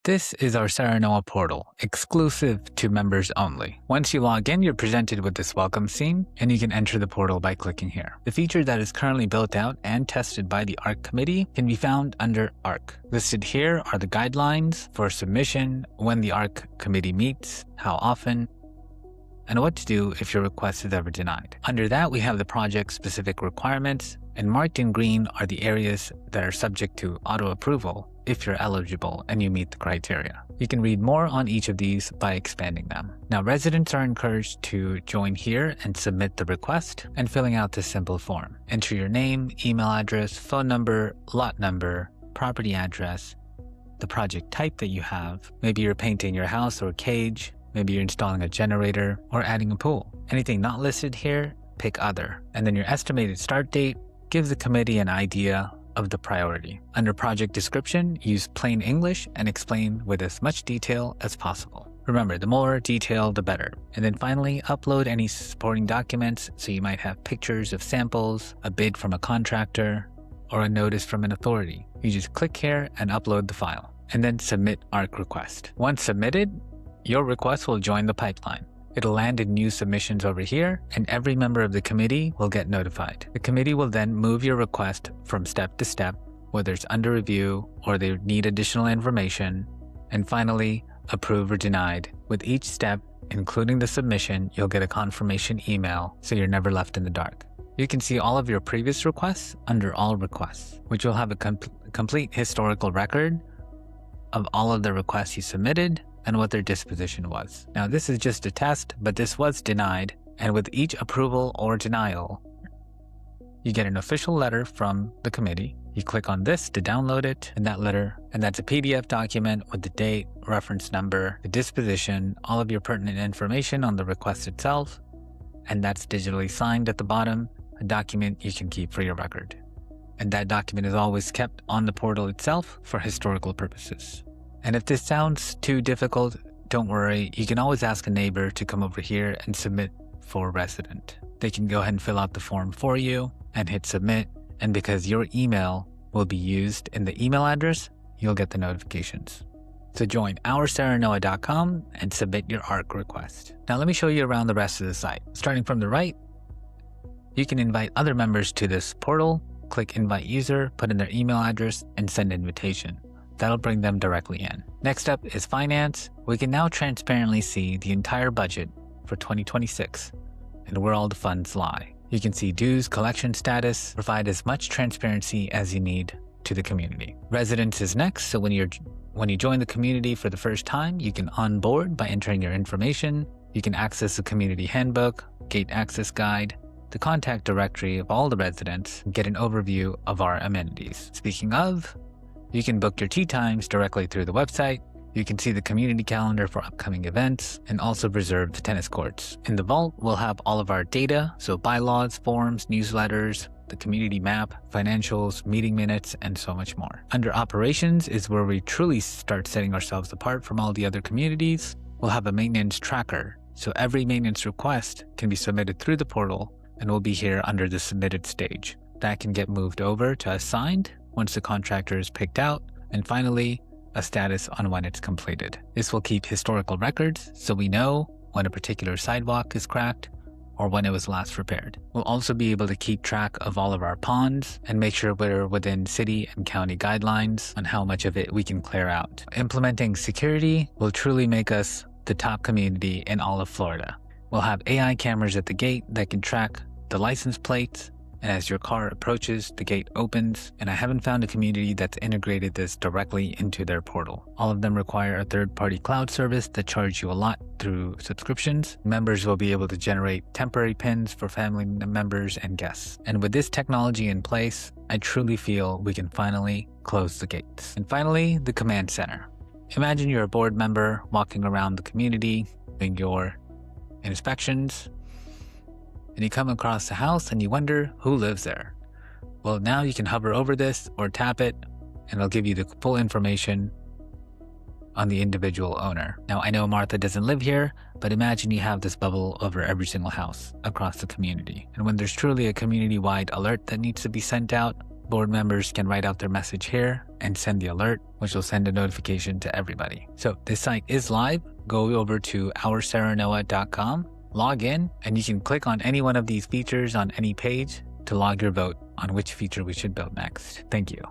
This is our Serenoa portal, exclusive to members only. Once you log in, you're presented with this welcome scene, and you can enter the portal by clicking here. The feature that is currently built out and tested by the ARC committee can be found under ARC. Listed here are the guidelines for submission, when the ARC committee meets, how often, and what to do if your request is ever denied. Under that, we have the project-specific requirements, and marked in green are the areas that are subject to auto-approval if you're eligible and you meet the criteria. You can read more on each of these by expanding them. Now, residents are encouraged to join here and submit the request and filling out this simple form. Enter your name, email address, phone number, lot number, property address, the project type that you have. Maybe you're painting your house or cage. Maybe you're installing a generator or adding a pool. Anything not listed here, pick other. And then your estimated start date gives the committee an idea of the priority. Under project description, use plain English and explain with as much detail as possible. Remember, the more detail, the better. And then finally, upload any supporting documents. So you might have pictures of samples, a bid from a contractor, or a notice from an authority. You just click here and upload the file, and then submit ARC request. Once submitted, your request will join the pipeline. It'll land in new submissions over here, and every member of the committee will get notified. The committee will then move your request from step to step, whether it's under review or they need additional information, and finally, approve or denied. With each step, including the submission, you'll get a confirmation email, so you're never left in the dark. You can see all of your previous requests under All Requests, which will have a complete historical record of all of the requests you submitted and what their disposition was. Now, this is just a test, but this was denied, and with each approval or denial, you get an official letter from the committee. You click on this to download it, and that's a PDF document with the date, reference number, the disposition, all of your pertinent information on the request itself, and that's digitally signed at the bottom, a document you can keep for your record. And that document is always kept on the portal itself for historical purposes. And if this sounds too difficult, don't worry. You can always ask a neighbor to come over here and submit for a resident. They can go ahead and fill out the form for you and hit submit. And because your email will be used in the email address, you'll get the notifications. So join ourserenoa.com and submit your ARC request. Now let me show you around the rest of the site. Starting from the right, you can invite other members to this portal. Click invite user, put in their email address, and send invitation. That'll bring them directly in. Next up is finance. We can now transparently see the entire budget for 2026 and where all the funds lie. You can see dues, collection status, provide as much transparency as you need to the community. Residence is next, so when you join the community for the first time, you can onboard by entering your information. You can access the community handbook, gate access guide, the contact directory of all the residents, and get an overview of our amenities. Speaking of, you can book your tea times directly through the website. You can see the community calendar for upcoming events and also reserve the tennis courts. In the vault, we'll have all of our data, so bylaws, forms, newsletters, the community map, financials, meeting minutes, and so much more. Under operations is where we truly start setting ourselves apart from all the other communities. We'll have a maintenance tracker, so every maintenance request can be submitted through the portal and will be here under the submitted stage. That can get moved over to assigned once the contractor is picked out, and finally, a status on when it's completed. This will keep historical records so we know when a particular sidewalk is cracked or when it was last repaired. We'll also be able to keep track of all of our ponds and make sure we're within city and county guidelines on how much of it we can clear out. Implementing security will truly make us the top community in all of Florida. We'll have AI cameras at the gate that can track the license plates, and as your car approaches, the gate opens, and I haven't found a community that's integrated this directly into their portal. All of them require a third-party cloud service that charge you a lot through subscriptions. Members will be able to generate temporary pins for family members and guests. And with this technology in place, I truly feel we can finally close the gates. And finally, the command center. Imagine you're a board member walking around the community, doing your inspections, and you come across a house and you wonder who lives there. Well, now you can hover over this or tap it, and it'll give you the full information on the individual owner. Now, I know Martha doesn't live here, but imagine you have this bubble over every single house across the community. And when there's truly a community-wide alert that needs to be sent out, board members can write out their message here and send the alert, which will send a notification to everybody. So this site is live. Go over to ourserenoa.com, log in, and you can click on any one of these features on any page to log your vote on which feature we should build next. Thank you.